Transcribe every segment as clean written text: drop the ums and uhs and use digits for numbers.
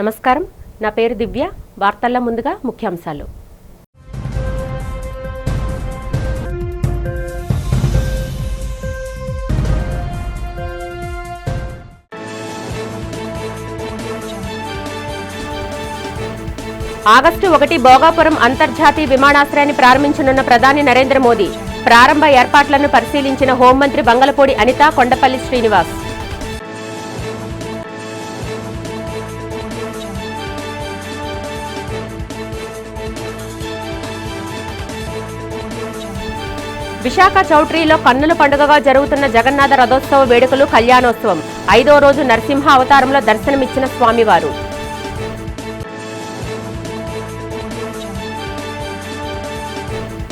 నమస్కారం, నా పేరు దివ్య. వార్తల్లో ముందుగా ముఖ్యాంశాలు. ఆగస్టు 1 భోగాపురం అంతర్జాతీయ విమానాశ్రయాన్ని ప్రారంభించనున్న ప్రధాని నరేంద్ర మోదీ. ప్రారంభ ఏర్పాట్లను పరిశీలించిన హోంమంత్రి బంగళపూడి అనిత, కొండపల్లి శ్రీనివాస్. విశాఖ చౌట్రీలో కన్నుల పండుగగా జరుగుతున్న జగన్నాథ రథోత్సవ వేడుకలు, కళ్యాణోత్సవం. 5వ రోజు నరసింహ అవతారంలో దర్శనమిచ్చిన స్వామివారు.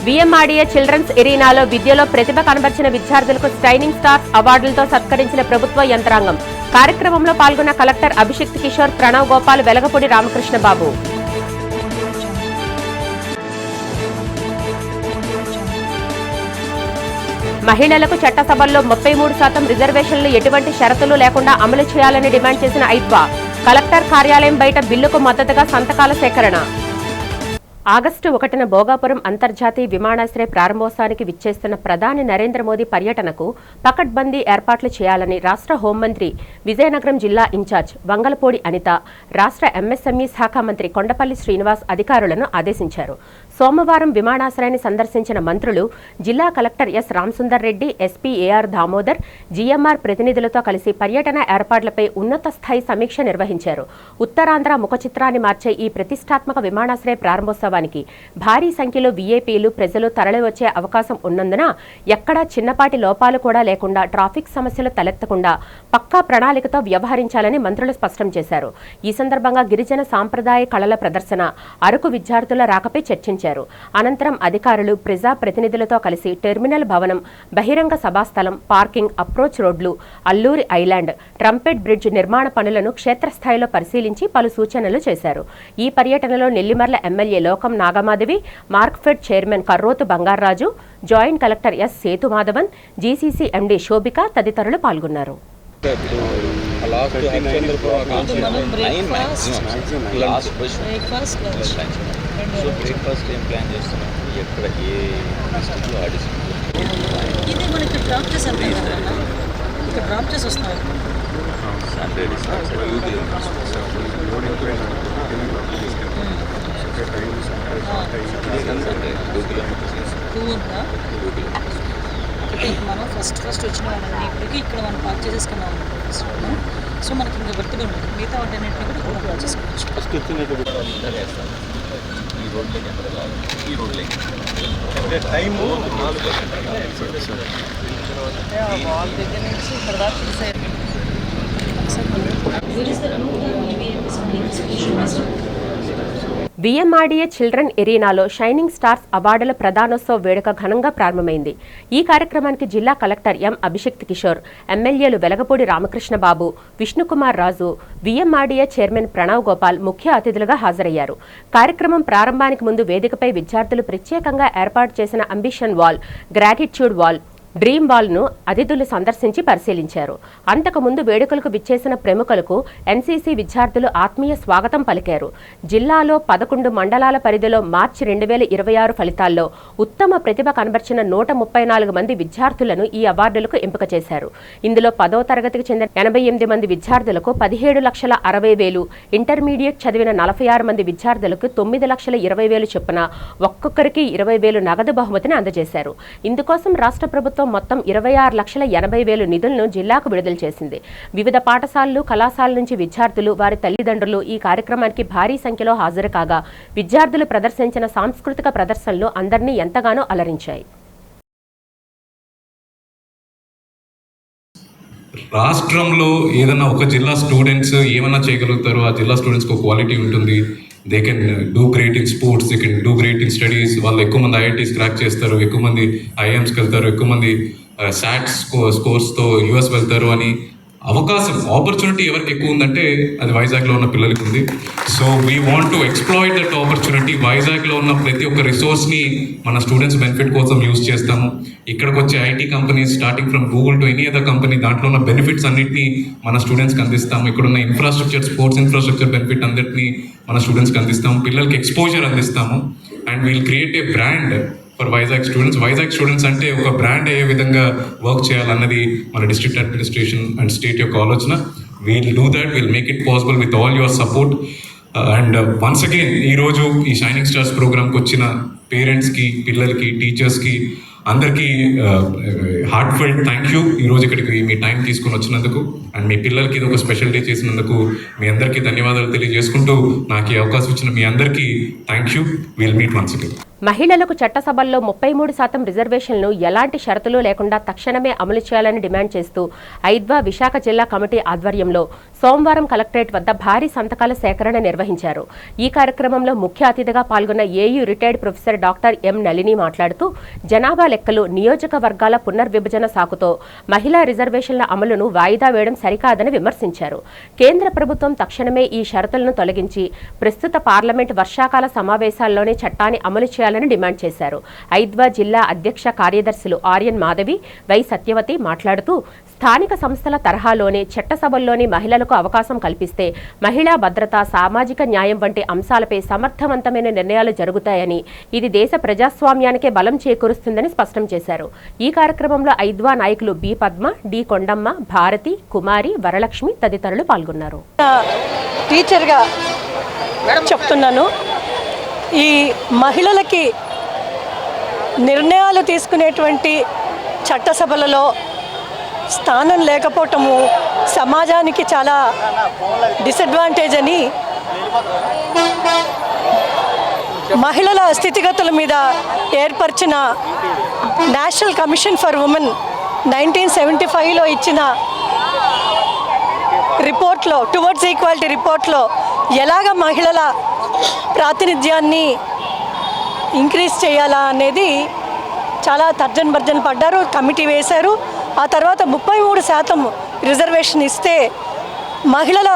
విఎంఆర్డీఏ చిల్డ్రన్స్ ఎరీనాలో విద్యలో ప్రతిభ కనబర్చిన విద్యార్థులకు షైనింగ్ స్టార్స్ అవార్డులతో సత్కరించిన ప్రభుత్వ యంత్రాంగం. కార్యక్రమంలో పాల్గొన్న కలెక్టర్ అభిషిక్త్ కిషోర్, ప్రణవ్ గోపాల్, వెలగపూడి రామకృష్ణబాబు. మహిళలకు చట్టసభల్లో 33% రిజర్వేషన్లు ఎటువంటి షరతులు లేకుండా అమలు చేయాలని డిమాండ్ చేసిన ఐద్వా. కలెక్టర్ కార్యాలయం బయట బిల్లుకు మద్దతుగా సంతకాల సేకరణ. ఆగస్టు 1న భోగాపురం అంతర్జాతీయ విమానాశ్రయ ప్రారంభోత్సవానికి విచ్చేస్తున్న ప్రధాని నరేంద్ర మోదీ పర్యటనకు పకడ్బందీ ఏర్పాట్లు చేయాలని రాష్ట్ర హోంమంత్రి, విజయనగరం జిల్లా ఇన్ఛార్జ్ బంగళపూడి అనిత, రాష్ట్ర ఎంఎస్ఎంఈ శాఖ మంత్రి కొండపల్లి శ్రీనివాస్ అధికారులను ఆదేశించారు. సోమవారం విమానాశ్రయాన్ని సందర్శించిన మంత్రులు జిల్లా collector S Ramasundar Reddy, SP AR Damodar, GMR ప్రతినిధులతో కలిసి పర్యటన ఏర్పాట్లపై ఉన్నత స్థాయి సమీక్ష నిర్వహించారు. ఉత్తరాంధ్ర ముఖచిత్రాన్ని మార్చే ఈ ప్రతిష్టాత్మక విమానాశ్రయ ప్రారంభోత్సవానికి భారీ సంఖ్యలో వీఐపీలు, ప్రజలు తరలివచ్చే అవకాశం ఉన్నందున ఎక్కడా చిన్నపాటి లోపాలు కూడా లేకుండా, ట్రాఫిక్ సమస్యలు తలెత్తకుండా పక్కా ప్రణాళికతో వ్యవహరించాలని మంత్రులు స్పష్టం చేశారు. ఈ సందర్భంగా గిరిజన సాంప్రదాయ కళల ప్రదర్శన, అరకు విద్యార్థుల రాకపై చర్చించారు. అనంతరం అధికారులు, ప్రజా ప్రతినిధులతో కలిసి టెర్మినల్ భవనం, బహిరంగ సభాస్థలం, పార్కింగ్, అప్రోచ్ రోడ్లు, అల్లూరి ఐలాండ్, ట్రంపెట్ బ్రిడ్జ్ నిర్మాణ పనులను క్షేత్రస్థాయిలో పరిశీలించి పలు సూచనలు చేశారు. ఈ పర్యటనలో Nellimarla MLA Lokam Nagamadhavi, Markfed chairman Karrothu Bangaraju, joint collector S Sethumadhavan, GCC MD Shobhika తదితరులు పాల్గొన్నారు. మనం ఫస్ట్ వచ్చిన వాళ్ళని ఇప్పటికీ ఇక్కడ మనం పార్క్ చేసేసుకున్నాం. సో మనకి ఇంకా గుర్తుగా ఉంటుంది. మిగతా వాటన్నింటినీ కూడా ఇక్కడ పార్క్ చేసుకోవచ్చు. ఫస్ట్ వచ్చినట్టు వాళ్ళ దగ్గర నుంచి ఇక్కడ దాకా చూసారు. విఎంఆర్డీఏ చిల్డ్రన్ ఎరీనాలో షైనింగ్ స్టార్స్ అవార్డుల ప్రదానోత్సవ వేడుక ఘనంగా ప్రారంభమైంది. ఈ కార్యక్రమానికి జిల్లా కలెక్టర్ ఎం అభిషిక్త్ కిషోర్, ఎమ్మెల్యేలు వెలగపూడి రామకృష్ణబాబు, విష్ణుకుమార్ రాజు, విఎంఆర్డీఏ చైర్మన్ ప్రణవ్ గోపాల్ ముఖ్య అతిథులుగా హాజరయ్యారు. కార్యక్రమం ప్రారంభానికి ముందు వేదికపై విద్యార్థులు ప్రత్యేకంగా ఏర్పాటు చేసిన ambition wall, gratitude wall, dream వాల్ను అతిథులు సందర్శించి పరిశీలించారు. అంతకుముందు వేడుకలకు విచ్చేసిన ప్రముఖులకు ఎన్సీసీ విద్యార్థులు ఆత్మీయ స్వాగతం పలికారు. జిల్లాలో 11 మండలాల పరిధిలో మార్చి 2026 ఫలితాల్లో ఉత్తమ ప్రతిభ కనబర్చిన 134 మంది విద్యార్థులను ఈ అవార్డులకు ఎంపిక చేశారు. ఇందులో 10వ తరగతికి చెందిన 88 మంది విద్యార్థులకు 17,60,000, ఇంటర్మీడియట్ చదివిన 46 మంది విద్యార్థులకు 9,20,000 చొప్పున ఒక్కొక్కరికి 20,000 నగదు బహుమతిని అందజేశారు. ఇందుకోసం రాష్ట్ర ప్రభుత్వం మొత్తం 26,80,000 నిధులను జిల్లాకు విడుదల చేసింది. వివిధ పాఠశాలలు, కళాశాలల నుంచి విద్యార్థులు, వారి తల్లిదండ్రులు ఈ కార్యక్రమానికి భారీ సంఖ్యలో హాజరు కాగా, విద్యార్థులు ప్రదర్శించిన సాంస్కృతిక ప్రదర్శనలు అందరినీ ఎంతగానో అలరించాయి. రాష్ట్రంలో ఏదైనా ఒక జిల్లా స్టూడెంట్స్ ఏమైనా చేయగలుగుతారో ఆ జిల్లా స్టూడెంట్స్కి ఒక క్వాలిటీ ఉంటుంది. They can do great in sports, they can do great in studies. వాళ్ళు ఎక్కువ మంది ఐఐటీస్ క్రాక్ చేస్తారు, ఎక్కువ మంది ఐఎమ్స్కి వెళ్తారు, ఎక్కువ మంది శాట్ స్కోర్స్తో యూఎస్ వెళ్తారు అని ఆపర్చునిటీ ఎవరికి ఎక్కువ ఉందంటే అది వైజాగ్లో ఉన్న పిల్లలకి ఉంది. So we want to exploit that opportunity. వైజాగ్లో ఉన్న ప్రతి ఒక్క రిసోర్స్ని మన స్టూడెంట్స్ బెనిఫిట్ కోసం యూజ్ చేస్తాము. ఇక్కడికి వచ్చే IT companies starting from Google to any other company, దాంట్లో ఉన్న బెనిఫిట్స్ అన్నింటినీ మన స్టూడెంట్స్కి అందిస్తాము. ఇక్కడ ఉన్న ఇన్ఫ్రాస్ట్రక్చర్, స్పోర్ట్స్ ఇన్ఫ్రాస్ట్రక్చర్ బెనిఫిట్ అందరినీ మన స్టూడెంట్స్కి అందిస్తాము. పిల్లలకి ఎక్స్పోజర్ అందిస్తాము. And we'll create a brand for Vizag students. Vizag students అంటే ఒక బ్రాండ్ అయ్యే విధంగా వర్క్ చేయాలన్నది మన డిస్ట్రిక్ట్ అడ్మినిస్ట్రేషన్ అండ్ స్టేట్ యొక్క ఆలోచన. We'll do that, we'll make it possible with all your support. And once again ఈరోజు ఈ షైనింగ్ స్టార్స్ ప్రోగ్రామ్కి వచ్చిన పేరెంట్స్కి, పిల్లలకి, టీచర్స్కి అందరికీ హార్ట్ఫెల్ట్ థ్యాంక్ యూ. ఈరోజు ఇక్కడికి మీ టైం తీసుకొని వచ్చినందుకు అండ్ మీ పిల్లలకి ఇది ఒక స్పెషల్ డే చేసినందుకు మీ అందరికీ ధన్యవాదాలు తెలియజేసుకుంటూ నాకు ఈ అవకాశం ఇచ్చిన మీ అందరికీ thank you. Will meet once again. మహిళలకు చట్టసభల్లో 33% రిజర్వేషన్లను ఎలాంటి షరతులు లేకుండా తక్షణమే అమలు చేయాలని డిమాండ్ చేస్తూ ఐద్వా విశాఖ జిల్లా కమిటీ ఆధ్వర్యంలో సోమవారం కలెక్టరేట్ వద్ద భారీ సంతకాల సేకరణ నిర్వహించారు. ఈ కార్యక్రమంలో ముఖ్య అతిథిగా పాల్గొన్న AU retired professor doctor M Nalini మాట్లాడుతూ జనాభా లెక్కలు, నియోజకవర్గాల పునర్విభజన సాకుతో మహిళా రిజర్వేషన్ల అమలును వాయిదా వేయడం సరికాదని విమర్శించారు. కేంద్ర ప్రభుత్వం తక్షణమే ఈ షరతులను తొలగించి ప్రస్తుత పార్లమెంట్ వర్షాకాల సమావేశాల్లోనే చట్టాన్ని అమలు చేయాలని డిమాండ్ చేశారు. ఐద్వా జిల్లా అధ్యక్ష కార్యదర్శులు ఆర్యన్ మాధవి, వై సత్యవతి మాట్లాడుతూ స్థానిక సంస్థల తరహాలోనే చట్టసభల్లోని మహిళలకు అవకాశం కల్పిస్తే మహిళా భద్రత, సామాజిక న్యాయం వంటి అంశాలపై సమర్థవంతమైన నిర్ణయాలు జరుగుతాయని, ఇది దేశ ప్రజాస్వామ్యానికే బలం చేకూరుస్తుందని స్పష్టం చేశారు. ఈ కార్యక్రమంలో ఐద్వా నాయకులు బి పద్మ, డి కొండమ్మ, భారతి, కుమారి, వరలక్ష్మి తదితరులు పాల్గొన్నారు. టీచర్గా చెప్తున్నాను, ఈ మహిళలకి నిర్ణయాలు తీసుకునేటువంటి చట్టసభలలో స్థానం లేకపోవటము సమాజానికి చాలా డిసడ్వాంటేజ్ అని మహిళల స్థితిగతుల మీద ఏర్పరిచిన నేషనల్ కమిషన్ ఫర్ ఉమెన్ 1975లో ఇచ్చిన రిపోర్ట్లో, టువర్డ్స్ ఈక్వాలిటీ రిపోర్ట్లో ఎలాగ మహిళల ప్రాతినిధ్యాన్ని ఇంక్రీజ్ చేయాలా అనేది చాలా తర్జన్ భర్జన పడ్డారు. కమిటీ వేశారు. ఆ తర్వాత 33% రిజర్వేషన్ ఇస్తే మహిళల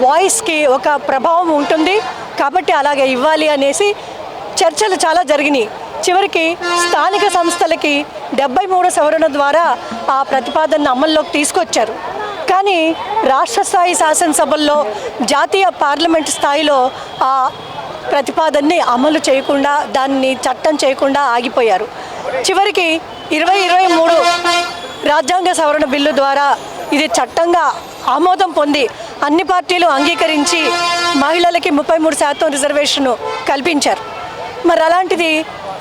వాయిస్కి ఒక ప్రభావం ఉంటుంది కాబట్టి అలాగే ఇవ్వాలి అనేసి చర్చలు చాలా జరిగినాయి. చివరికి స్థానిక సంస్థలకి 73 సవరణ ద్వారా ఆ ప్రతిపాదనను అమల్లోకి తీసుకొచ్చారు. కానీ రాష్ట్ర స్థాయి శాసనసభల్లో, జాతీయ పార్లమెంట్ స్థాయిలో ఆ ప్రతిపాదనని అమలు చేయకుండా, దాన్ని చట్టం చేయకుండా ఆగిపోయారు. చివరికి 2023 రాజ్యాంగ సవరణ బిల్లు ద్వారా ఇది చట్టంగా ఆమోదం పొంది అన్ని పార్టీలు అంగీకరించి మహిళలకి 33% రిజర్వేషన్ కల్పించారు. మరి అలాంటిది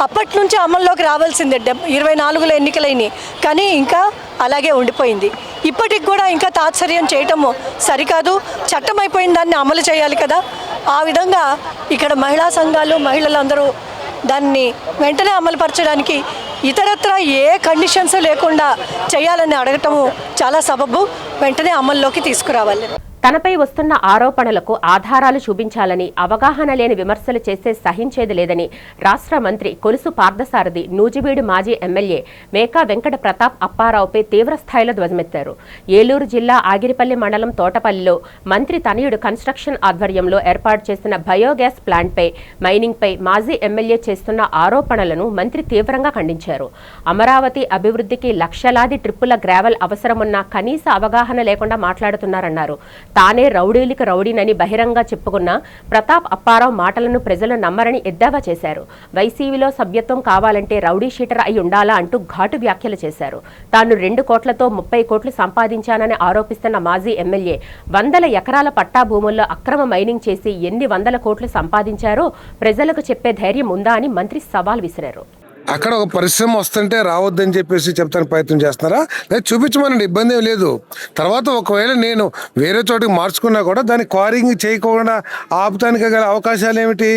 అప్పటి నుంచి అమల్లోకి రావాల్సిందే. 24లో ఎన్నికలైనవి కానీ ఇంకా అలాగే ఉండిపోయింది. ఇప్పటికి కూడా ఇంకా తాత్సర్యం చేయటము సరికాదు. చట్టం అయిపోయిన దాన్ని అమలు చేయాలి కదా. ఆ విధంగా ఇక్కడ మహిళా సంఘాలు, మహిళలందరూ దాన్ని వెంటనే అమలుపరచడానికి ఇతరత్ర ఏ కండిషన్స్ లేకుండా చేయాలని అడగటము చాలా సబబు. వెంటనే అమల్లోకి తీసుకురావాలి. తనపై వస్తున్న ఆరోపణలకు ఆధారాలు చూపించాలని, అవగాహన లేని విమర్శలు చేస్తే సహించేది లేదని రాష్ట్ర మంత్రి కొలుసు పార్థసారథి, నూజివీడు మాజీ ఎమ్మెల్యే మేకా వెంకట ప్రతాప్ అప్పారావుపై తీవ్రస్థాయిలో ధ్వజమెత్తారు. ఏలూరు జిల్లా ఆగిరిపల్లి మండలం తోటపల్లిలో మంత్రి తనయుడు కన్స్ట్రక్షన్ ఆధ్వర్యంలో ఏర్పాటు చేసిన బయోగ్యాస్ ప్లాంట్పై, మైనింగ్పై మాజీ ఎమ్మెల్యే చేస్తున్న ఆరోపణలను మంత్రి తీవ్రంగా ఖండించారు. అమరావతి అభివృద్ధికి లక్షలాది ట్రిప్పుల గ్రావెల్ అవసరమున్న కనీస అవగాహన లేకుండా మాట్లాడుతున్నారన్నారు. తానే రౌడీలకు రౌడీనని బహిరంగ చెప్పుకున్న ప్రతాప్ అప్పారావు మాటలను ప్రజలు నమ్మరని ఎద్దేవా చేశారు. వైసీపీలో సభ్యత్వం కావాలంటే రౌడీ షీటర్ అయి ఉండాలా అంటూ ఘాటు వ్యాఖ్యలు చేశారు. తాను 2 కోట్లతో 30 కోట్లు సంపాదించానని ఆరోపిస్తున్న మాజీ ఎమ్మెల్యే 100 ఎకరాల పట్టా భూముల్లో అక్రమ మైనింగ్ చేసి ఎన్ని 100 కోట్లు సంపాదించారో ప్రజలకు చెప్పే ధైర్యం ఉందా అని మంత్రి సవాల్ విసిరారు. అక్కడ ఒక పరిశ్రమ వస్తుంటే రావద్దని చెప్పేసి చెప్తానికి ప్రయత్నం చేస్తున్నారా? లేదు, చూపించమనండి, ఇబ్బంది ఏం లేదు. తర్వాత ఒకవేళ నేను వేరే చోటికి మార్చుకున్నా కూడా దాన్ని క్వారింగ్ చేయకుండా ఆపుతానికి గల అవకాశాలు ఏమిటి?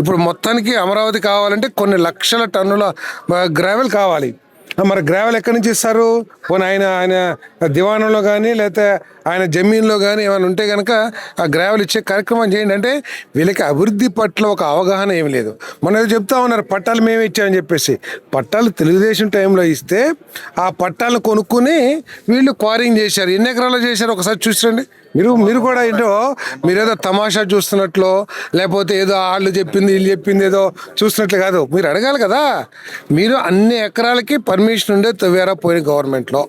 ఇప్పుడు మొత్తానికి అమరావతి కావాలంటే కొన్ని లక్షల టన్నుల గ్రావెల్ కావాలి. మరి గ్రావెల్ ఎక్కడి నుంచి ఇస్తారు? పోనీ ఆయన దివాణంలో కానీ లేకపోతే ఆయన జమీన్లో కానీ ఏమైనా ఉంటే కనుక ఆ గ్రావెల్ ఇచ్చే కార్యక్రమం చేయండి. అంటే వీళ్ళకి అభివృద్ధి పట్ల ఒక అవగాహన ఏమి లేదు. మొన్న ఏదో చెప్తా ఉన్నారు పట్టాలు మేమే ఇచ్చామని చెప్పేసి. పట్టాలు తెలుగుదేశం టైంలో ఇస్తే ఆ పట్టాలను కొనుక్కుని వీళ్ళు క్వారింగ్ చేశారు. ఎన్ని ఎకరాలు చేశారు ఒకసారి చూసిరండి. మీరు కూడా ఏంటో మీరేదో తమాషా చూస్తున్నట్లు, లేకపోతే ఏదో వాళ్ళు చెప్పింది వీళ్ళు చెప్పింది ఏదో చూస్తున్నట్లు కాదు. మీరు అడగాలి కదా. మీరు అన్ని ఎకరాలకి పర్మిషన్ ఉండే తవ్వారా పోయిన గవర్నమెంట్లో?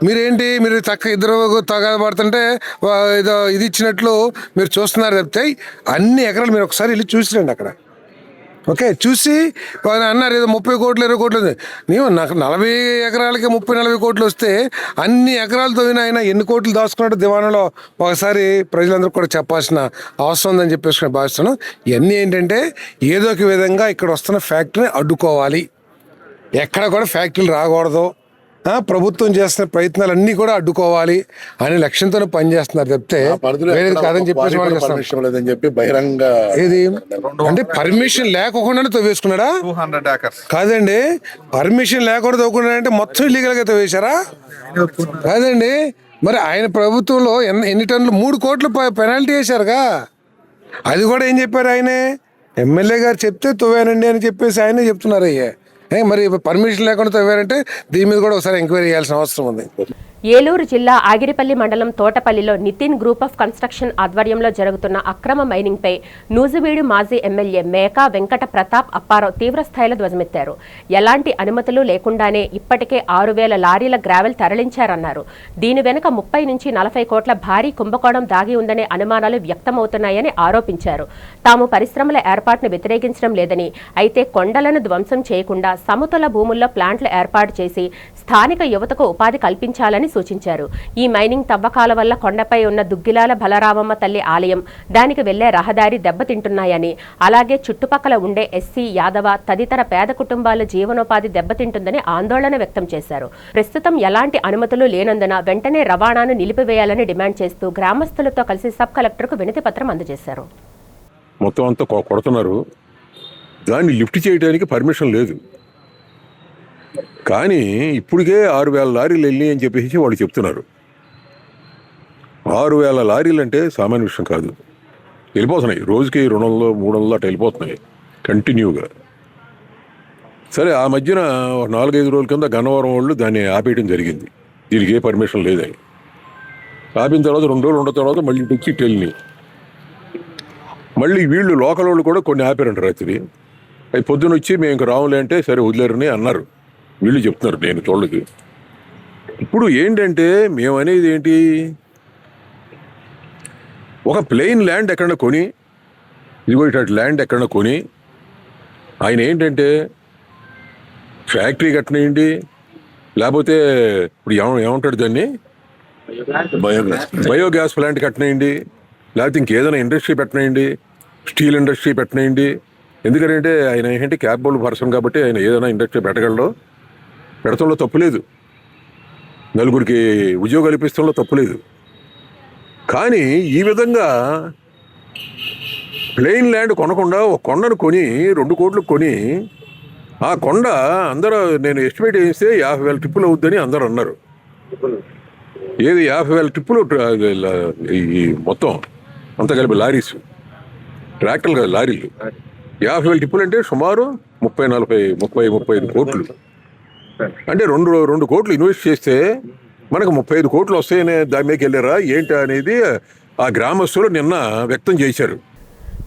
మీరేంటి మీరు ఇద్దరు తగబడుతుంటే ఏదో ఇది ఇచ్చినట్లు మీరు చూస్తున్నారు చెప్తే అన్ని ఎకరాలు మీరు ఒకసారి వెళ్ళి చూసిరండి అక్కడ. ఓకే, చూసి అన్నారు ఏదో 30 కోట్లు 20 కోట్లు. నీవు నాకు 40 ఎకరాలకి 30-40 కోట్లు వస్తే అన్ని ఎకరాలతో ఆయన ఎన్ని కోట్లు దాచుకున్నట్టు దివాణంలో ఒకసారి ప్రజలందరూ కూడా చెప్పాల్సిన అవసరం ఉందని చెప్పేసి భావిస్తున్నాను. ఇవన్నీ ఏంటంటే ఏదో ఒక విధంగా ఇక్కడ వస్తున్న ఫ్యాక్టరీని అడ్డుకోవాలి, ఎక్కడ కూడా ఫ్యాక్టరీలు రాకూడదు, ప్రభుత్వం చేస్తున్న ప్రయత్నాలన్నీ కూడా అడ్డుకోవాలి అనే లక్ష్యంతో పనిచేస్తున్నారు చెప్తే వేరేది కాదని చెప్పేసి బహిరంగ ఏది అంటే పర్మిషన్ లేకుండా తవ్వేసుకున్నాడా? 200 acres కాదండి, పర్మిషన్ లేకుండా తవ్వుకున్నాడంటే మొత్తం ఇల్లీగల్ గా తవ్వేశారా? కాదండి, మరి ఆయన ప్రభుత్వంలో ఎన్ని టన్నులు 3 కోట్లు పెనాల్టీ వేశారుగా. అది కూడా ఏం చెప్పారు ఆయనే, ఎమ్మెల్యే గారు చెప్తే తవ్వానండి అని చెప్పేసి ఆయనే చెప్తున్నారు. అయ్యే మరి పర్మిషన్ లేకుండా తవ్వారంటే దీని మీద కూడా ఒకసారి ఎంక్వైరీ చేయాల్సిన అవసరం ఉంది. ఏలూరు జిల్లా ఆగిరిపల్లి మండలం తోటపల్లిలో నితిన్ గ్రూప్ ఆఫ్ కన్స్ట్రక్షన్ ఆధ్వర్యంలో జరుగుతున్న అక్రమ మైనింగ్పై నూజివీడు మాజీ ఎమ్మెల్యే మేకా వెంకట ప్రతాప్ అప్పారావు తీవ్రస్థాయిలో ధ్వజమెత్తారు. ఎలాంటి అనుమతులు లేకుండానే ఇప్పటికే 6,000 లారీల గ్రావెల్ తరలించారన్నారు. దీని వెనుక 30 నుంచి 40 కోట్ల భారీ కుంభకోణం దాగి ఉందనే అనుమానాలు వ్యక్తమవుతున్నాయని ఆరోపించారు. తాము పరిశ్రమల ఏర్పాటును వ్యతిరేకించడం లేదని, అయితే కొండలను ధ్వంసం చేయకుండా సమతుల భూముల్లో ప్లాంట్లు ఏర్పాటు చేసి స్థానిక యువతకు ఉపాధి కల్పించాలని సూచించారు. ఈ మైనింగ్ తవ్వకాల వల్ల కొండపై ఉన్న దుగ్గిలాల బలరామమ్మ తల్లి ఆలయం, దానికి వెళ్లే రహదారి దెబ్బతింటున్నాయని, అలాగే చుట్టుపక్కల ఉండే ఎస్సీ, యాదవ తదితర పేద కుటుంబాల జీవనోపాధి దెబ్బతింటుందని ఆందోళన వ్యక్తం చేశారు. ప్రస్తుతం ఎలాంటి అనుమతులు లేనందున వెంటనే రవాణాను నిలిపివేయాలని డిమాండ్ చేస్తూ గ్రామస్తులతో కలిసి సబ్ కలెక్టర్కు వినతి పత్రం అందజేశారు. మొత్తం అంతా కొడుతున్నారు, దాన్ని లిఫ్ట్ చేయడానికి పర్మిషన్ లేదు. కానీ ఇప్పటికే 6,000 లారీలు వెళ్ళి అని చెప్పేసి వాళ్ళు చెప్తున్నారు. 6,000 లారీలు అంటే సామాన్య విషయం కాదు. వెళ్ళిపోతున్నాయి, రోజుకి 200-300 అట్లా వెళ్ళిపోతున్నాయి కంటిన్యూగా. సరే, ఆ మధ్యన 4-5 రోజుల కింద గన్నవరం వాళ్ళు దాన్ని ఆపేయడం జరిగింది. దీనికి ఏ పర్మిషన్ లేదని ఆపిన తర్వాత 2 రోజులు ఉన్న తర్వాత మళ్ళీ తెచ్చి టెల్ని మళ్ళీ వీళ్ళు లోకల్ వాళ్ళు కూడా కొన్ని ఆపారంట రాత్రి. అవి పొద్దున వచ్చి మేము ఇంక రావులే అంటే సరే వదిలేరని అన్నారు. వీళ్ళు చెప్తున్నారు, నేను చూడలేదు. ఇప్పుడు ఏంటంటే మేము అనేది ఏంటి, ఒక ప్లెయిన్ ల్యాండ్ ఎక్కడన్నా కొని, ఇదిగో ఇటు ల్యాండ్ ఎక్కడన్నా కొని ఆయన ఏంటంటే ఫ్యాక్టరీ కట్టనేయండి, లేకపోతే ఇప్పుడు ఏమంటాడు దాన్ని బయోగ్యాస్ ప్లాంట్ కట్టనేయండి, లేకపోతే ఇంకేదైనా ఇండస్ట్రీ పెట్టనేయండి, స్టీల్ ఇండస్ట్రీ పెట్టనేయండి. ఎందుకంటే ఆయన ఏంటంటే క్యాపబుల్ పర్సన్ కాబట్టి ఆయన ఏదైనా ఇండస్ట్రీ పెట్టగలడు, పెడతంలో తప్పులేదు, నలుగురికి ఉద్యోగాలు ఇప్పిస్తంలో తప్పులేదు. కానీ ఈ విధంగా ప్లెయిన్ ల్యాండ్ కొనకుండా ఒక కొండను కొని 2 కోట్లు కొని ఆ కొండ అందరూ నేను ఎస్టిమేట్ చేస్తే 50,000 ట్రిప్పులు అవుద్దని అందరూ అన్నారు. ఏది 50,000 ట్రిప్పులు ఈ మొత్తం అంతా కలిపి లారీస్, ట్రాక్టర్లు కదా లారీలు. 50,000 ట్రిప్పులు అంటే సుమారు 30-35 కోట్లు. అంటే 2 కోట్లు ఇన్వెస్ట్ చేస్తే మనకు 35 కోట్లు వస్తాయనే దాని మీదకి వెళ్ళారా ఏంటి అనేది ఆ గ్రామస్తులు నిన్న వ్యక్తం చేశారు.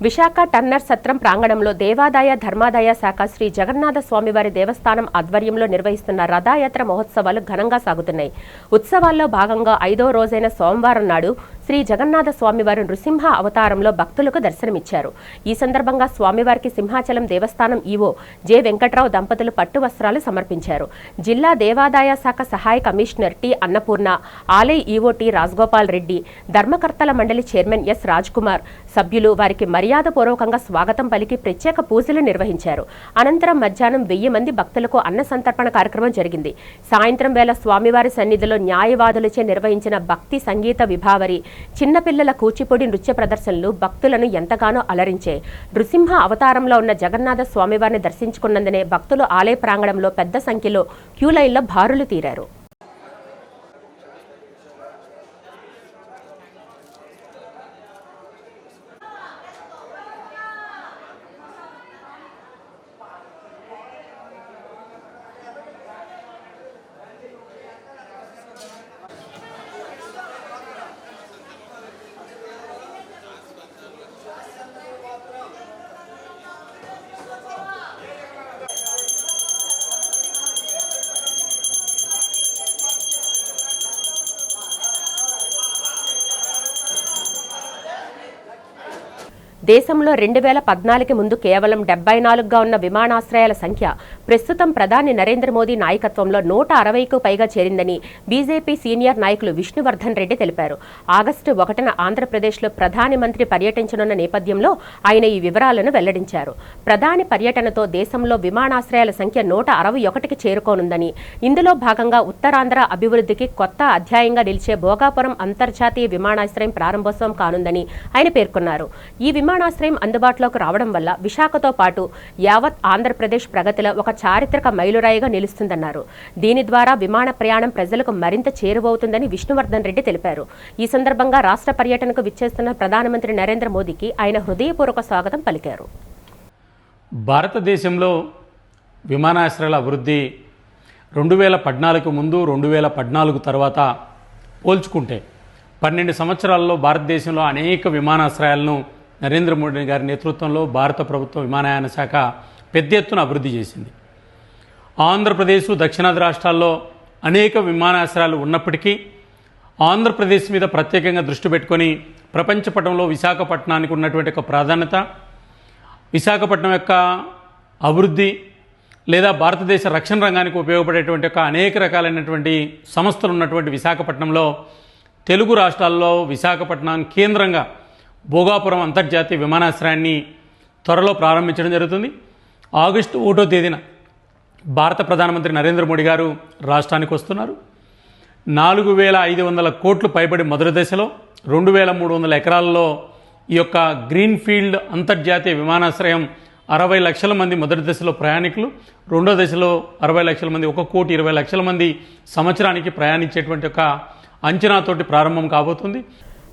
విశాఖ టన్నర్ సత్రం ప్రాంగణంలో దేవాదాయ ధర్మాదాయ శాఖ శ్రీ జగన్నాథ స్వామివారి దేవస్థానం ఆధ్వర్యంలో నిర్వహిస్తున్న రథయాత్ర మహోత్సవాలు ఘనంగా సాగుతున్నాయి. ఉత్సవాల్లో భాగంగా 5వ రోజైన సోమవారం నాడు శ్రీ జగన్నాథ స్వామివారి నృసింహ అవతారంలో భక్తులకు దర్శనమిచ్చారు. ఈ సందర్భంగా స్వామివారికి సింహాచలం దేవస్థానం ఈవో జె వెంకట్రావు దంపతులు పట్టు వస్త్రాలు సమర్పించారు. జిల్లా దేవాదాయ శాఖ సహాయ కమిషనర్ టి అన్నపూర్ణ, ఆలయ ఈవో టి రాజగోపాల్ రెడ్డి, ధర్మకర్తల మండలి చైర్మన్ ఎస్ రాజ్ కుమార్ సభ్యులు వారికి మర్యాదపూర్వకంగా స్వాగతం పలికి ప్రత్యేక పూజలు నిర్వహించారు. అనంతరం మధ్యాహ్నం 1000 మంది భక్తులకు అన్న సంతర్పణ కార్యక్రమం జరిగింది. సాయంత్రం వేళ స్వామివారి సన్నిధిలో న్యాయవాదులచే నిర్వహించిన భక్తి సంగీత విభావరి, చిన్నపిల్లల కూచిపూడి నృత్య ప్రదర్శనలు భక్తులను ఎంతగానో అలరించే. నృసింహ అవతారంలో ఉన్న జగన్నాథ స్వామివారిని దర్శించుకున్నందునే భక్తులు ఆలయ ప్రాంగణంలో పెద్ద సంఖ్యలో క్యూలైన్లో బారులు తీరారు. దేశంలో 2014 ముందు కేవలం 74గా ఉన్న విమానాశ్రయాల సంఖ్య ప్రస్తుతం ప్రధాని నరేంద్ర మోదీ నాయకత్వంలో 160కు పైగా చేరిందని బీజేపీ సీనియర్ నాయకులు విష్ణువర్ధన్ రెడ్డి తెలిపారు. ఆగస్టు 1న ఆంధ్రప్రదేశ్లో ప్రధాని మంత్రి పర్యటించనున్న నేపథ్యంలో ఆయన ఈ వివరాలను వెల్లడించారు. ప్రధాని పర్యటనతో దేశంలో విమానాశ్రయాల సంఖ్య 161కి చేరుకోనుందని, ఇందులో భాగంగా ఉత్తరాంధ్ర అభివృద్ధికి కొత్త అధ్యాయంగా నిలిచే భోగాపురం అంతర్జాతీయ విమానాశ్రయం ప్రారంభోత్సవం కానుందని ఆయన పేర్కొన్నారు. ఈ విమానాశ్రయం అందుబాటులోకి రావడం వల్ల విశాఖతో పాటు యావత్ ఆంధ్రప్రదేశ్ ప్రగతిలో ఒక చారిత్రక మైలురాయిగా నిలుస్తుందన్నారు. దీని ద్వారా విమాన ప్రయాణం ప్రజలకు మరింత చేరువవుతుందని విష్ణువర్ధన్ రెడ్డి తెలిపారు. ఈ సందర్భంగా రాష్ట్ర పర్యటనకు విచ్చేస్తున్న ప్రధానమంత్రి నరేంద్ర మోదీకి ఆయన హృదయపూర్వక స్వాగతం పలికారు. భారతదేశంలో విమానాశ్రయాల అభివృద్ధి 2014 ముందు 2014 తర్వాత పోల్చుకుంటే 12 సంవత్సరాల్లో భారతదేశంలో అనేక విమానాశ్రయాలను నరేంద్ర మోడీ గారి నేతృత్వంలో భారత ప్రభుత్వ విమానయాన శాఖ పెద్ద ఎత్తున అభివృద్ధి చేసింది. ఆంధ్రప్రదేశ్, దక్షిణాది రాష్ట్రాల్లో అనేక విమానాశ్రయాలు ఉన్నప్పటికీ ఆంధ్రప్రదేశ్ మీద ప్రత్యేకంగా దృష్టి పెట్టుకొని ప్రపంచ పటంలో విశాఖపట్నానికి ఉన్నటువంటి ఒక ప్రాధాన్యత, విశాఖపట్నం యొక్క అభివృద్ధి లేదా భారతదేశ రక్షణ రంగానికి ఉపయోగపడేటువంటి ఒక అనేక రకాలైనటువంటి సంస్థలు ఉన్నటువంటి విశాఖపట్నంలో తెలుగు రాష్ట్రాల్లో విశాఖపట్నం కేంద్రంగా భోగాపురం అంతర్జాతీయ విమానాశ్రయాన్ని త్వరలో ప్రారంభించడం జరుగుతుంది. ఆగస్టు 1వ తేదీన భారత ప్రధానమంత్రి నరేంద్ర మోడీ గారు రాష్ట్రానికి వస్తున్నారు. 4,500 కోట్లు పైబడి మొదటి దశలో 2,300 ఎకరాల్లో ఈ యొక్క గ్రీన్ ఫీల్డ్ అంతర్జాతీయ విమానాశ్రయం 60 లక్షల మంది మొదటి దశలో ప్రయాణికులు, రెండో దశలో 60 లక్షల మంది, 1,20,00,000 మంది సంవత్సరానికి ప్రయాణించేటువంటి ఒక అంచనాతోటి ప్రారంభం కాబోతుంది.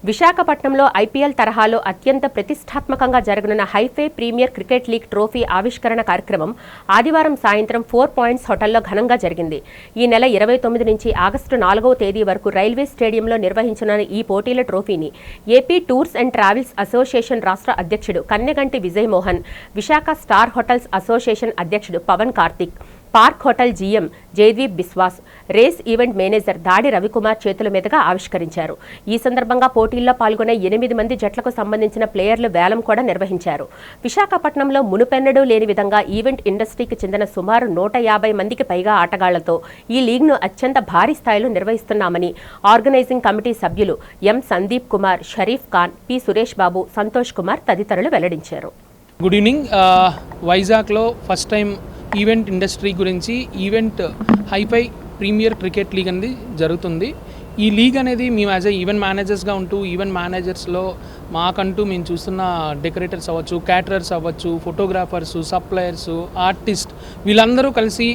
విశాఖపట్నంలో ఐపీఎల్ తరహాలో అత్యంత ప్రతిష్టాత్మకంగా జరగనున్న hi fi premier cricket league trophy ఆవిష్కరణ కార్యక్రమం ఆదివారం సాయంత్రం 4 పాయింట్స్ హోటల్లో ఘనంగా జరిగింది. ఈ నెల 29 నుంచి ఆగస్టు 4వ తేదీ వరకు రైల్వే స్టేడియంలో నిర్వహించనున్న ఈ పోటీల ట్రోఫీని AP tours and travels association రాష్ట్ర అధ్యక్షుడు Kanneganti Vijay Mohan, Visakha star hotels association అధ్యక్షుడు Pavan Kartik, park hotel GM Jaydeep Biswas, race event manager Dadi Ravikumar చేతుల మీదుగా ఆవిష్కరించారు. ఈ సందర్భంగా పోటీల్లో పాల్గొనే 8 మంది జట్లకు సంబంధించిన ప్లేయర్లు వేలం కూడా నిర్వహించారు. విశాఖపట్నంలో మునుపెన్నడూ లేని విధంగా ఈవెంట్ ఇండస్ట్రీకి చెందిన సుమారు 150 మందికి పైగా ఆటగాళ్లతో ఈ లీగ్ను అత్యంత భారీ స్థాయిలో నిర్వహిస్తున్నామని ఆర్గనైజింగ్ కమిటీ సభ్యులు ఎం సందీప్ కుమార్, షరీఫ్ ఖాన్, పి సురేష్ బాబు, సంతోష్ కుమార్ తదితరులు వెల్లడించారు. Good evening. వైజాగ్లో ఫస్ట్ టైం ఈవెంట్ ఇండస్ట్రీ గురించి event hi fi premier cricket league అనేది జరుగుతుంది. ఈ లీగ్ అనేది మేము యాజ్ ఏ ఈవెంట్ మేనేజర్స్గా ఉంటూ ఈవెంట్ మేనేజర్స్లో మాకంటూ మేము చూస్తున్న డెకరేటర్స్ అవ్వచ్చు, క్యాటరర్స్ అవ్వచ్చు, ఫోటోగ్రాఫర్స్, సప్లయర్స్, ఆర్టిస్ట్ వీళ్ళందరూ కలిసి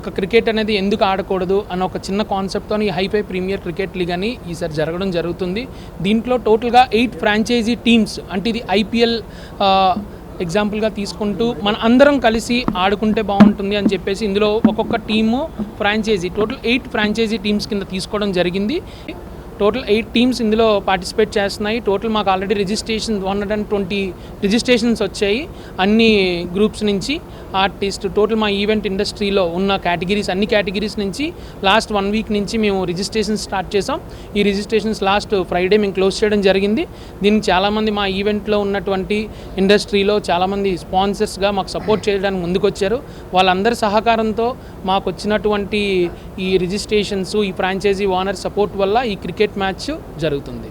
ఒక క్రికెట్ అనేది ఎందుకు ఆడకూడదు అన్న ఒక చిన్న కాన్సెప్ట్తో ఈ హైఫై ప్రీమియర్ క్రికెట్ లీగ్ అని ఈసారి జరగడం జరుగుతుంది. దీంట్లో టోటల్గా 8 ఫ్రాంచైజీ టీమ్స్, అంటే ఇది ఐపీఎల్ ఎగ్జాంపుల్గా తీసుకుంటూ మన అందరం కలిసి ఆడుకుంటే బాగుంటుంది అని చెప్పేసి ఇందులో ఒక్కొక్క team franchisee, total 8 franchisee teams కింద తీసుకోవడం జరిగింది. టోటల్ 8 టీమ్స్ ఇందులో పార్టిసిపేట్ చేస్తున్నాయి. టోటల్ మాకు ఆల్రెడీ 120 రిజిస్ట్రేషన్స్ వచ్చాయి అన్ని గ్రూప్స్ నుంచి. ఆర్టిస్ట్ టోటల్ మా ఈవెంట్ ఇండస్ట్రీలో ఉన్న కేటగిరీస్, అన్ని కేటగిరీస్ నుంచి లాస్ట్ 1 వీక్ నుంచి మేము రిజిస్ట్రేషన్ స్టార్ట్ చేసాం. ఈ రిజిస్ట్రేషన్స్ లాస్ట్ ఫ్రైడే మేము క్లోజ్ చేయడం జరిగింది. దీనికి చాలామంది మా ఈవెంట్లో ఉన్నటువంటి ఇండస్ట్రీలో చాలామంది స్పాన్సర్స్గా మాకు సపోర్ట్ చేయడానికి ముందుకొచ్చారు. వాళ్ళందరి సహకారంతో మాకు వచ్చినటువంటి ఈ రిజిస్ట్రేషన్స్, ఈ ఫ్రాంచైజీ ఓనర్ సపోర్ట్ వల్ల ఈ క్రికెట్ మ్యాచ్ జరుగుతుంది.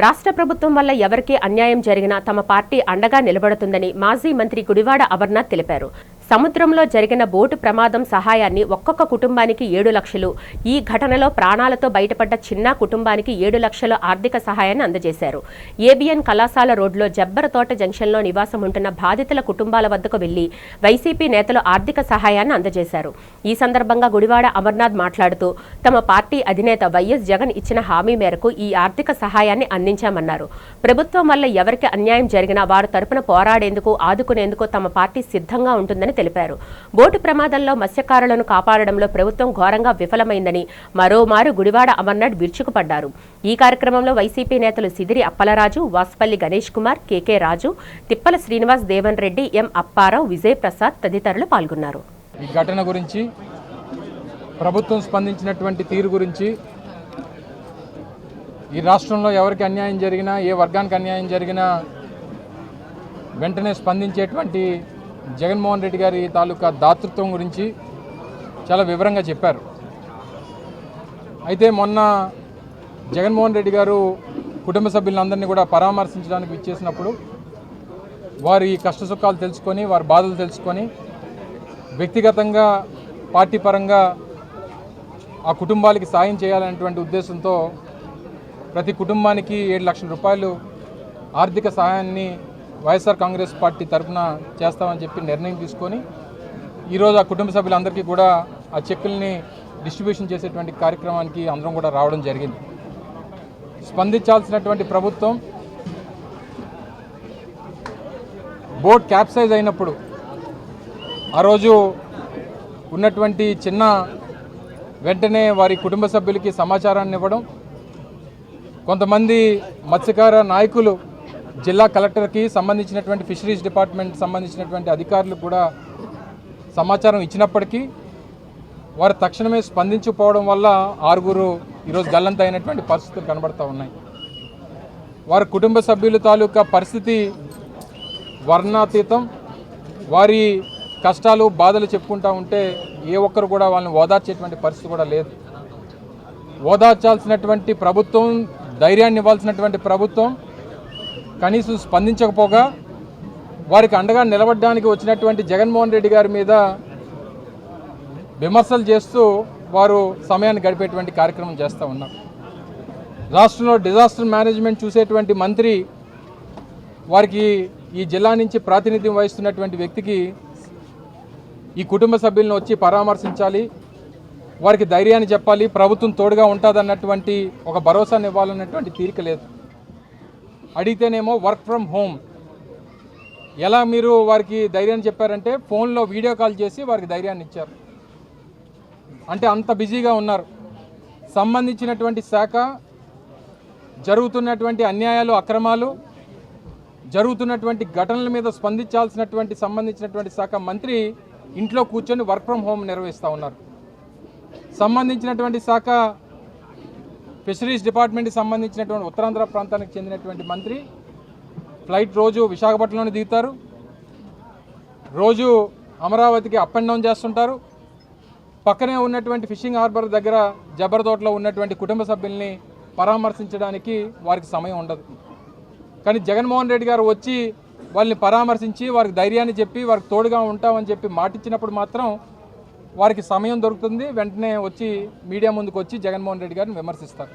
రాష్ట్ర ప్రభుత్వం వల్ల ఎవరికి అన్యాయం జరిగినా తమ పార్టీ అండగా నిలబడుతుందని మాజీ మంత్రి గుడివాడ అమర్నాథ్ తెలిపారు. సముద్రంలో జరిగిన బోటు ప్రమాదం సహాయాన్ని ఒక్కొక్క కుటుంబానికి 7 లక్షలు, ఈ ఘటనలో ప్రాణాలతో బయటపడ్డ చిన్న కుటుంబానికి 7 లక్షల ఆర్థిక సహాయాన్ని అందజేశారు. ఏబిఎన్ కళాశాల రోడ్లో జబ్బరతోట జంక్షన్లో నివాసం ఉంటున్న బాధితుల కుటుంబాల వద్దకు వెళ్లి వైసీపీ నేతలు ఆర్థిక సహాయాన్ని అందజేశారు. ఈ సందర్భంగా గుడివాడ అమర్నాథ్ మాట్లాడుతూ తమ పార్టీ అధినేత వైఎస్ జగన్ ఇచ్చిన హామీ మేరకు ఈ ఆర్థిక సహాయాన్ని అందించామన్నారు. ప్రభుత్వం వల్ల ఎవరికి అన్యాయం జరిగినా వారి తరపున పోరాడేందుకు, ఆదుకునేందుకు తమ పార్టీ సిద్ధంగా ఉంటుందని తెలిపారు. బోటు ప్రమాదంలో మత్స్యకారులను కాపాడడంలో ప్రభుత్వం ఘోరంగా విఫలమైందని మరోమారు గుడివాడ అమర్నాథ్ విరుచుకుపడ్డారు. ఈ కార్యక్రమంలో వైసీపీ నేతలు సిదిరి అప్పలరాజు, వాసుపల్లి గణేష్ కుమార్, కేకే రాజు, తిప్పల శ్రీనివాస్, దేవన్ రెడ్డి, ఎం అప్పారావు, విజయ్ ప్రసాద్ తదితరులు పాల్గొన్నారు. ఈ ఘటన గురించి, ప్రభుత్వం స్పందించినటువంటి తీరు గురించి, ఈ రాష్ట్రంలో ఎవరికి అన్యాయం జరిగినా, ఏ వర్గానికి అన్యాయం జరిగినా వెంటనే స్పందించేటువంటి జగన్మోహన్ రెడ్డి గారి తాలూకా దాతృత్వం గురించి చాలా వివరంగా చెప్పారు. అయితే మొన్న జగన్మోహన్ రెడ్డి గారు కుటుంబ సభ్యులందరినీ కూడా పరామర్శించడానికి విచ్చేసినప్పుడు వారి కష్టసుఖాలు తెలుసుకొని, వారి బాధలు తెలుసుకొని, వ్యక్తిగతంగా పార్టీ పరంగా ఆ కుటుంబాలకి సాయం చేయాలనేటువంటి ఉద్దేశంతో ప్రతి కుటుంబానికి 7 లక్షల రూపాయలు ఆర్థిక సహాయాన్ని వైఎస్ఆర్ కాంగ్రెస్ పార్టీ తరఫున చేస్తామని చెప్పి నిర్ణయం తీసుకొని ఈరోజు ఆ కుటుంబ సభ్యులందరికీ కూడా ఆ చెక్కుల్ని డిస్ట్రిబ్యూషన్ చేసేటువంటి కార్యక్రమానికి అందరం కూడా రావడం జరిగింది. స్పందించాల్సినటువంటి ప్రభుత్వం బోట్ క్యాప్సైజ్ అయినప్పుడు ఆ రోజు ఉన్నటువంటి చిన్న వెంటనే వారి కుటుంబ సభ్యులకి సమాచారాన్ని ఇవ్వడం, కొంతమంది మత్స్యకార నాయకులు జిల్లా కలెక్టర్కి సంబంధించినటువంటి ఫిషరీస్ డిపార్ట్మెంట్ సంబంధించినటువంటి అధికారులు కూడా సమాచారం ఇచ్చినప్పటికీ వారు తక్షణమే స్పందించకపోవడం వల్ల 6 ఈరోజు గల్లంత అయినటువంటి పరిస్థితులు కనబడుతూ ఉన్నాయి. వారి కుటుంబ సభ్యుల తాలూకా పరిస్థితి వర్ణాతీతం. వారి కష్టాలు బాధలు చెప్పుకుంటూ ఉంటే ఏ ఒక్కరు కూడా వాళ్ళని ఓదార్చేటువంటి పరిస్థితి కూడా లేదు. ఓదార్చాల్సినటువంటి ప్రభుత్వం, ధైర్యాన్ని ఇవ్వాల్సినటువంటి ప్రభుత్వం కనీసం స్పందించకపోగా వారికి అండగా నిలబడడానికి వచ్చినటువంటి జగన్మోహన్ రెడ్డి గారి మీద విమర్శలు చేస్తూ వారు సమయాన్ని గడిపేటువంటి కార్యక్రమం చేస్తూ ఉన్నారు. రాష్ట్రంలో డిజాస్టర్ మేనేజ్మెంట్ చూసేటువంటి మంత్రి వారికి ఈ జిల్లా నుంచి ప్రాతినిధ్యం వహిస్తున్నటువంటి వ్యక్తికి ఈ కుటుంబ సభ్యులను వచ్చి పరామర్శించాలి, వారికి ధైర్యాన్ని చెప్పాలి, ప్రభుత్వం తోడుగా ఉంటుందన్నటువంటి ఒక భరోసాని ఇవ్వాలన్నటువంటి తీరిక లేదు. అడిగితేనేమో వర్క్ ఫ్రమ్ హోమ్ ఎలా మీరు వారికి ధైర్యాన్ని చెప్పారంటే ఫోన్లో వీడియో కాల్ చేసి వారికి ధైర్యాన్ని ఇచ్చారు. అంటే అంత బిజీగా ఉన్నారు. సంబంధించినటువంటి శాఖ జరుగుతున్నటువంటి అన్యాయాలు, అక్రమాలు, జరుగుతున్నటువంటి ఘటనల మీద స్పందించాల్సినటువంటి సంబంధించినటువంటి శాఖ మంత్రి ఇంట్లో కూర్చొని వర్క్ ఫ్రమ్ హోమ్ నిర్వహిస్తూ ఉన్నారు. సంబంధించినటువంటి శాఖ ఫిషరీస్ డిపార్ట్మెంట్కి సంబంధించినటువంటి ఉత్తరాంధ్ర ప్రాంతానికి చెందినటువంటి మంత్రి ఫ్లైట్ రోజు విశాఖపట్నంలోనే దిగుతారు, రోజు అమరావతికి అప్ అండ్ డౌన్ చేస్తుంటారు. పక్కనే ఉన్నటువంటి ఫిషింగ్ హార్బర్ దగ్గర జబర్దోట్లో ఉన్నటువంటి కుటుంబ సభ్యుల్ని పరామర్శించడానికి వారికి సమయం ఉండదు. కానీ జగన్మోహన్ రెడ్డి గారు వచ్చి వాళ్ళని పరామర్శించి వారికి ధైర్యాన్ని చెప్పి వారికి తోడుగా ఉంటామని చెప్పి మాటిచ్చినప్పుడు మాత్రం వారికి సమయం దొరుకుతుంది. వెంటనే వచ్చి మీడియా ముందుకు వచ్చి జగన్మోహన్ రెడ్డి గారిని విమర్శిస్తారు.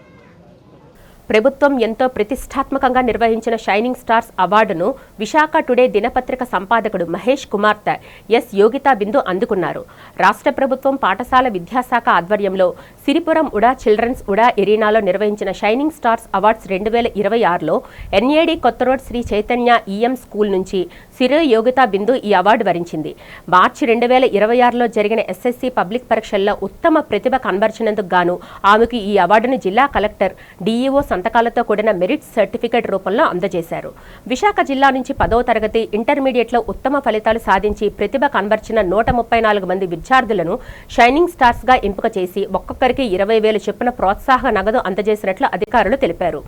ప్రభుత్వం ఎంతో ప్రతిష్టాత్మకంగా నిర్వహించిన షైనింగ్ స్టార్స్ అవార్డును విశాఖ టుడే దినపత్రిక సంపాదకుడు మహేష్ కుమార్తె ఎస్ యోగితా బిందు అందుకున్నారు. రాష్ట్ర ప్రభుత్వం పాఠశాల విద్యాశాఖ ఆధ్వర్యంలో సిరిపురం ఉడా చిల్డ్రన్స్ ఉడా ఎరీనాలో నిర్వహించిన షైనింగ్ స్టార్స్ అవార్డ్స్ 2026లో ఎన్ఏడి కొత్త road Sri Chaitanya EM school నుంచి సిరి యోగితా బిందు ఈ అవార్డు వరించింది. మార్చి 2026లో జరిగిన ఎస్ఎస్సి పబ్లిక్ పరీక్షల్లో ఉత్తమ ప్రతిభ కనబరిచినందుకు గాను ఆమెకు ఈ అవార్డును జిల్లా కలెక్టర్ డిఈఓ సంతకాలతో కూడిన మెరిట్ సర్టిఫికేట్ రూపంలో అందజేశారు. విశాఖ జిల్లా నుంచి 10వ తరగతి ఇంటర్మీడియట్లో ఉత్తమ ఫలితాలు సాధించి ప్రతిభ కనబర్చిన 134 మంది విద్యార్థులను షైనింగ్ స్టార్స్ గా ఎంపిక చేసి ఒక్కొక్కరికి 20,000 చొప్పున ప్రోత్సాహ నగదు అందజేసినట్లు అధికారులు తెలిపారు.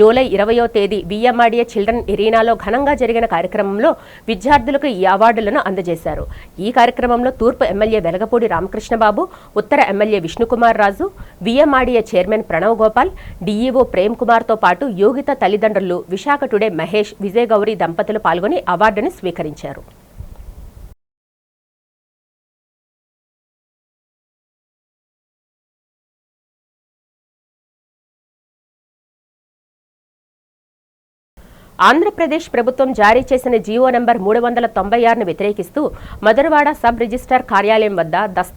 జూలై 20వ తేదీ విఎంఆర్డీఏ చిల్డ్రన్ ఎరీనాలో ఘనంగా జరిగిన కార్యక్రమంలో విద్యార్థులకు ఈ అవార్డులను అందజేశారు. ఈ కార్యక్రమంలో తూర్పు ఎమ్మెల్యే వెలగపూడి రామకృష్ణబాబు, ఉత్తర MLA Vishnukumar Raju, VMRDA chairman Pranav Gopal, DEO Prem కుమార్తో పాటు యోగిత తల్లిదండ్రులు విశాఖ టుడే మహేష్, విజయ్ గౌరీ దంపతులు పాల్గొని అవార్డును స్వీకరించారు. ఆంధ్రప్రదేశ్ ప్రభుత్వం జారీ చేసిన జీవో నంబర్ 396ను వ్యతిరేకిస్తూ మధురవాడ సబ్ రిజిస్ట్రార్ కార్యాలయం వద్ద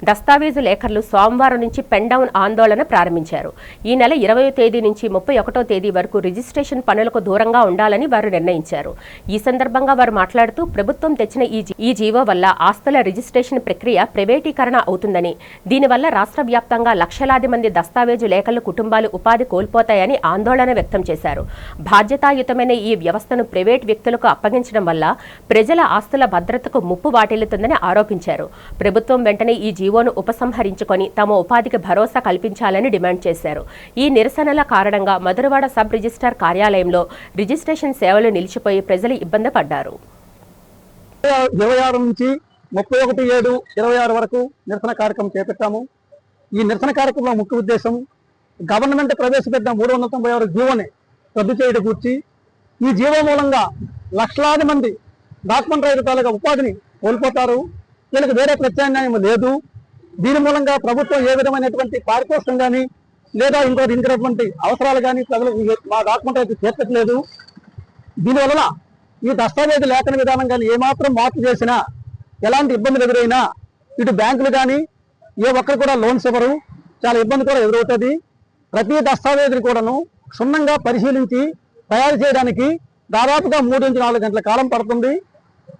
దస్తావేజు లేఖర్లు సోమవారం నుంచి పెన్ డౌన్ ఆందోళన ప్రారంభించారు. ఈ నెల 20వ తేదీ నుంచి 31వ తేదీ వరకు రిజిస్ట్రేషన్ పనులకు దూరంగా ఉండాలని వారు నిర్ణయించారు. ఈ సందర్భంగా వారు మాట్లాడుతూ ప్రభుత్వం తెచ్చిన ఈ జీవో వల్ల ఆస్తుల రిజిస్ట్రేషన్ ప్రక్రియ ప్రైవేటీకరణ అవుతుందని, దీనివల్ల రాష్ట్ర వ్యాప్తంగా లక్షలాది మంది దస్తావేజు లేఖర్ల కుటుంబాలు ఉపాధి కోల్పోతాయని ఆందోళన వ్యక్తం చేశారు. బాధ్యతాయుతమైన ఈ వ్యవస్థను ప్రైవేట్ వ్యక్తులకు అప్పగించడం వల్ల ప్రజల ఆస్తుల భద్రతకు ముప్పు వాటిల్లుతుందని ఆరోపించారు. ప్రభుత్వం వెంటనే ఈ జీవోను ఉపసంహరించుకొని తమ ఉపాధికి భరోసా కల్పించాలని డిమాండ్ చేశారు. ఈ నిరసనల కారణంగా మధురవాడ సబ్ రిజిస్ట్రార్ కార్యాలయంలో రిజిస్ట్రేషన్ సేవలు నిలిచిపోయి ప్రజలు ఇబ్బంది పడ్డారు. 26 నుంచి 31/7/26 వరకు నిరసన కార్యక్రమం చేపట్టాము. ఈ నిరసన కార్యక్రమం ముఖ్య ఉద్దేశం గవర్నమెంట్ ప్రవేశపెట్టిన 396 జీవోని రద్దు చేయడం గురించి. ఈ జీవో మూలంగా లక్షలాది మంది డాక్యుమెంట్ రైతులుగా ఉపాధిని కోల్పోతారు. వీళ్ళకి వేరే ప్రత్యామ్నాయం లేదు. దీని మూలంగా ప్రభుత్వం ఏ విధమైనటువంటి పారితోషికం కానీ లేదా ఇంకొకటి అవసరాలు కానీ ప్రజలకు మా డాక్యుమెంట్ రైతు చేర్చట్లేదు. దీనివలన ఈ దస్తావేజు లేఖన విధానం కానీ ఏమాత్రం మార్పు చేసినా ఎలాంటి ఇబ్బందులు ఎదురైనా ఇటు బ్యాంకులు కానీ ఏ ఒక్కరు కూడా లోన్స్ ఇవ్వరు. చాలా ఇబ్బంది కూడా ఎదురవుతుంది. ప్రతి దస్తావేజుని కూడాను క్షుణ్ణంగా పరిశీలించి తయారు చేయడానికి దాదాపుగా 3 నుంచి 4 గంటల కాలం పడుతుంది.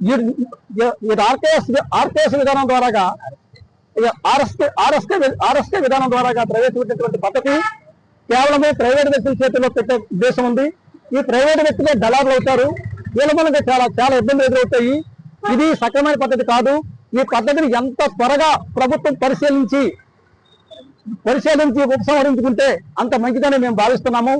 ఈ ఆర్కేఎస్ విధానం ద్వారాగా ఆర్ఎస్కే విధానం ద్వారాగా ప్రవేశపెట్టినటువంటి పద్ధతి కేవలమే ప్రైవేట్ వ్యక్తుల చేతిలో పెట్టే ఉద్దేశం ఉంది. ఈ ప్రైవేట్ వ్యక్తులే దళారులు అవుతారు. వీళ్ళ మూలంగా చాలా ఇబ్బందులు ఎదురవుతాయి. ఇది సక్రమైన పద్ధతి కాదు. ఈ పద్ధతిని ఎంత త్వరగా ప్రభుత్వం పరిశీలించి ఉపసంహరించుకుంటే అంత మంచిదని మేము భావిస్తున్నాము.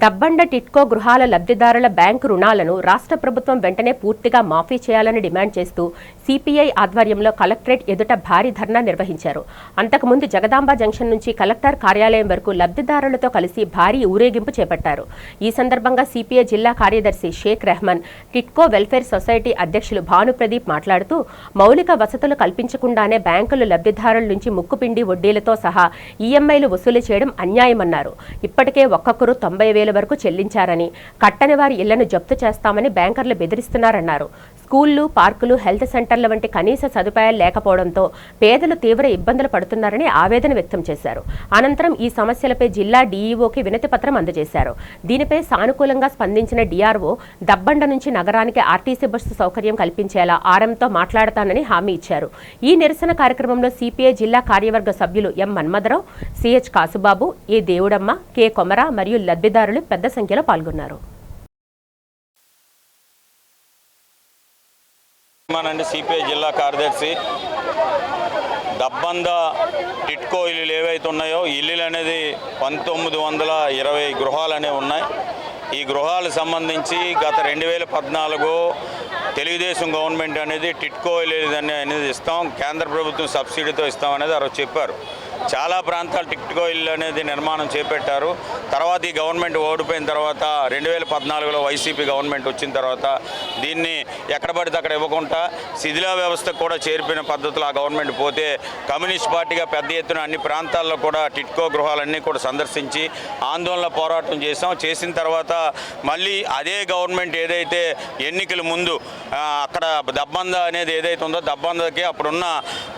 దబ్బండ టిట్కో గృహాల లబ్ధిదారుల బ్యాంకు రుణాలను రాష్ట్ర ప్రభుత్వం వెంటనే పూర్తిగా మాఫీ చేయాలని డిమాండ్ చేస్తూ సిపిఐ ఆధ్వర్యంలో కలెక్టరేట్ ఎదుట భారీ ధర్నా నిర్వహించారు. అంతకుముందు జగదాంబ జంక్షన్ నుంచి కలెక్టర్ కార్యాలయం వరకు లబ్ధిదారులతో కలిసి భారీ ఊరేగింపు చేపట్టారు. ఈ సందర్భంగా సిపిఐ జిల్లా కార్యదర్శి షేక్ రెహమాన్, టిట్కో వెల్ఫేర్ సొసైటీ అధ్యక్షులు భానుప్రదీప్ మాట్లాడుతూ మౌలిక వసతులు కల్పించకుండానే బ్యాంకులు లబ్ధిదారుల నుంచి ముక్కుపిండి వడ్డీలతో సహా ఈఎంఐలు వసూలు చేయడం అన్యాయమన్నారు. ఇప్పటికే ఒక్కొక్కరు 90,000 వరకు చెల్లించారని, కట్టని వారి ఇళ్లను జప్తు చేస్తామని బ్యాంకర్లు బెదిరిస్తున్నారన్నారు. స్కూళ్లు, పార్కులు, హెల్త్ సెంటర్ల వంటి కనీస సదుపాయాలు లేకపోవడంతో పేదలు తీవ్ర ఇబ్బందులు పడుతున్నారని ఆవేదన వ్యక్తం చేశారు. అనంతరం ఈ సమస్యలపై జిల్లా డీఈఓకి వినతి పత్రం అందజేశారు. దీనిపై సానుకూలంగా స్పందించిన డిఆర్ఓ దబ్బండ నుంచి నగరానికి ఆర్టీసీ బస్సు సౌకర్యం కల్పించేలా ఆర్ఎంతో మాట్లాడతానని హామీ ఇచ్చారు. ఈ నిరసన కార్యక్రమంలో సిపిఐ జిల్లా కార్యవర్గ సభ్యులు ఎం మన్మథరావు, సిహెచ్ కాసుబాబు, ఏ దేవుడమ్మ, కె కొమర మరియు లబ్ధిదారులు పెద్ద సంఖ్యలో పాల్గొన్నారు. సిపిఐ జిల్లా కార్యదర్శి దబ్బంద టిట్కో ఇల్లులు ఏవైతే ఉన్నాయో ఇల్లులు అనేది 1920 గృహాలు అనేవి ఉన్నాయి. ఈ గృహాలకు సంబంధించి గత 2014 తెలుగుదేశం గవర్నమెంట్ అనేది టిట్కో ఇల్లు అనేది ఇస్తాం, కేంద్ర ప్రభుత్వం సబ్సిడీతో ఇస్తాం అనేది ఆ రోజు చెప్పారు. చాలా ప్రాంతాలు టిట్కో ఇల్లు అనేది నిర్మాణం చేపట్టారు. తర్వాత ఈ గవర్నమెంట్ ఓడిపోయిన తర్వాత 2014లో వైసీపీ గవర్నమెంట్ వచ్చిన తర్వాత దీన్ని ఎక్కడ పడితే అక్కడ ఇవ్వకుండా శిథిల వ్యవస్థ కూడా చేరిపోయిన పద్ధతులు ఆ గవర్నమెంట్ పోతే కమ్యూనిస్ట్ పార్టీగా పెద్ద ఎత్తున అన్ని ప్రాంతాల్లో కూడా టిట్కో గృహాలన్నీ కూడా సందర్శించి ఆందోళన పోరాటం చేసిన తర్వాత మళ్ళీ అదే గవర్నమెంట్ ఏదైతే ఎన్నికల ముందు అక్కడ దబ్బంద అనేది ఏదైతే ఉందో దబ్బందకి అప్పుడున్న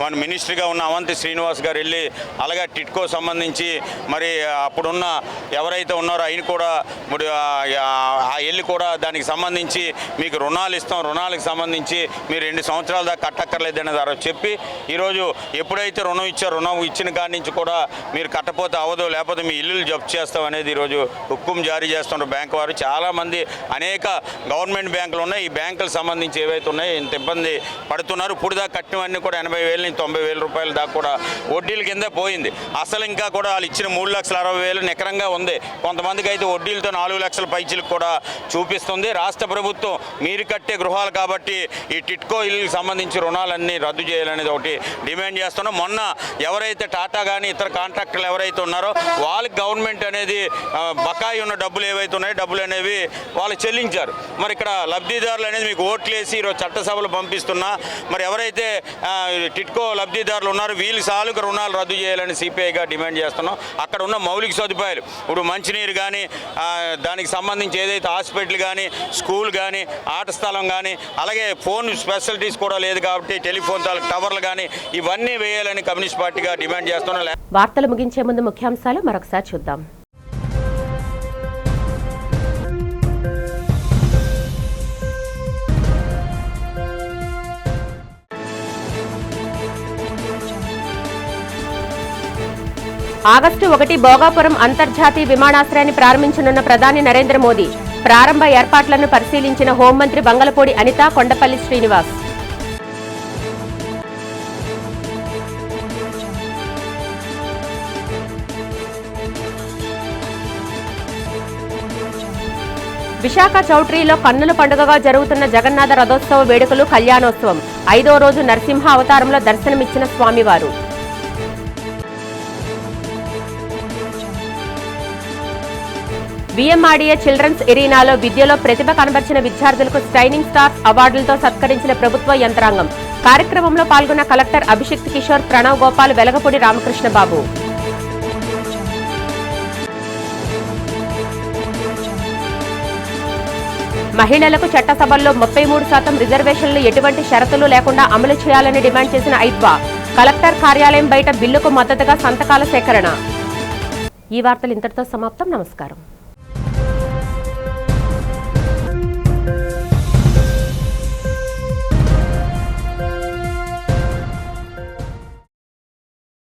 మన మినిస్టర్గా ఉన్న అవంతి శ్రీనివాస్ గారు వెళ్ళి అలాగే టిట్కో సంబంధించి మరి అప్పుడున్న ఎవరైతే ఉన్నారో ఆయన కూడా ఆ వెళ్ళి కూడా దానికి సంబంధించి మీకు రుణాలు ఇస్తాం, రుణాలకు సంబంధించి మీరు 2 సంవత్సరాల దాకా కట్టక్కర్లేదు అనేది ఆ రోజు చెప్పి ఈరోజు ఎప్పుడైతే రుణం ఇచ్చారో రుణం ఇచ్చిన కాడి నుంచి కూడా మీరు కట్టపోతే అవదో లేకపోతే మీ ఇల్లులు జప్తు చేస్తాం అనేది ఈరోజు హుక్కుం జారీ చేస్తున్నారు బ్యాంకు వారు. చాలామంది అనేక గవర్నమెంట్ బ్యాంకులు ఉన్నాయి. ఈ బ్యాంకులకు సంబంధించి ఏవైతే ఉన్నాయో ఇంత ఇబ్బంది పడుతున్నారు. ఇప్పుడు దాకా కట్టినవన్నీ కూడా 80,000 నుంచి 90,000 రూపాయల దాకా కూడా వడ్డీల కింద పోయింది. అసలు ఇంకా కూడా వాళ్ళు ఇచ్చిన 3,60,000 నికరంగా ఉంది. కొంతమందికి అయితే వడ్డీలతో 4 లక్షల పైచీలకు కూడా చూపిస్తుంది. రాష్ట్ర ప్రభుత్వం మీరు కట్టే గృహాలు కాబట్టి ఈ టిట్కో ఇల్లుకి సంబంధించి రుణాలన్నీ రద్దు చేయాలనేది ఒకటి డిమాండ్ చేస్తున్నాం. మొన్న ఎవరైతే టాటా కానీ ఇతర కాంట్రాక్టర్లు ఎవరైతే ఉన్నారో వాళ్ళకి గవర్నమెంట్ అనేది బకాయి ఉన్న డబ్బులు ఏవైతే ఉన్నాయో డబ్బులు అనేవి వాళ్ళు చెల్లించారు. మరి ఇక్కడ లబ్ధిదారులు అనేది మీకు ఓట్లేసి ఈరోజు చట్టసభలు పంపిస్తున్నా మరి ఎవరైతే టిట్కో లబ్ధిదారులు ఉన్నారో వీళ్ళకి సాలుక రుణాలు రద్దు చేయాలని సిపిఐగా డిమాండ్ చేస్తున్నాం. అక్కడ ఉన్న మౌలిక సదుపాయాలు ఇప్పుడు మంచినీరు కానీ దానికి సంబంధించి ఏదైతే హాస్పిటల్ కానీ స్కూల్ కానీ ఆట స్థలం కానీ అలాగే ఫోన్ ఫెసిలిటీస్ కూడా లేదు కాబట్టి టెలిఫోన్ టవర్లు కానీ ఇవన్నీ వేయాలని కమ్యూనిస్ట్ పార్టీగా డిమాండ్ చేస్తున్నాం. వార్తలు ముగించే ముందు ముఖ్యాంశాలు మరొకసారి చూద్దాం. ఆగస్టు 1 భోగాపురం అంతర్జాతీయ విమానాశ్రయాన్ని ప్రారంభించనున్న ప్రధాని నరేంద్ర మోదీ. ప్రారంభ ఏర్పాట్లను పరిశీలించిన హోంమంత్రి బంగళపూడి అనిత, కొండపల్లి శ్రీనివాస్. విశాఖ చౌట్రీలో కన్నుల పండుగగా జరుగుతున్న జగన్నాథ రథోత్సవ వేడుకలు కళ్యాణోత్సవం 5వ రోజు నరసింహ అవతారంలో దర్శనమిచ్చిన స్వామివారు. విఎంఆర్డీఏ చిల్డ్రన్స్ ఎరీనాలో విద్యలో ప్రతిభ కనబర్చిన విద్యార్థులకు స్టైనింగ్ స్టార్స్ అవార్డులతో సత్కరించిన ప్రభుత్వ యంత్రాంగం. కార్యక్రమంలో పాల్గొన్న కలెక్టర్ అభిషిక్త్ కిషోర్, ప్రణవ్ గోపాల్, వెలగపూడి రామకృష్ణబాబు. మహిళలకు చట్టసభల్లో 33% రిజర్వేషన్లు ఎటువంటి షరతులు లేకుండా అమలు చేయాలని డిమాండ్ చేసిన ఐద్వా. కలెక్టర్ కార్యాలయం బయట బిల్లుకు మద్దతుగా సంతకాల సేకరణ. ఈ వార్తలు ఇంతటితో సమాప్తం. నమస్కారం.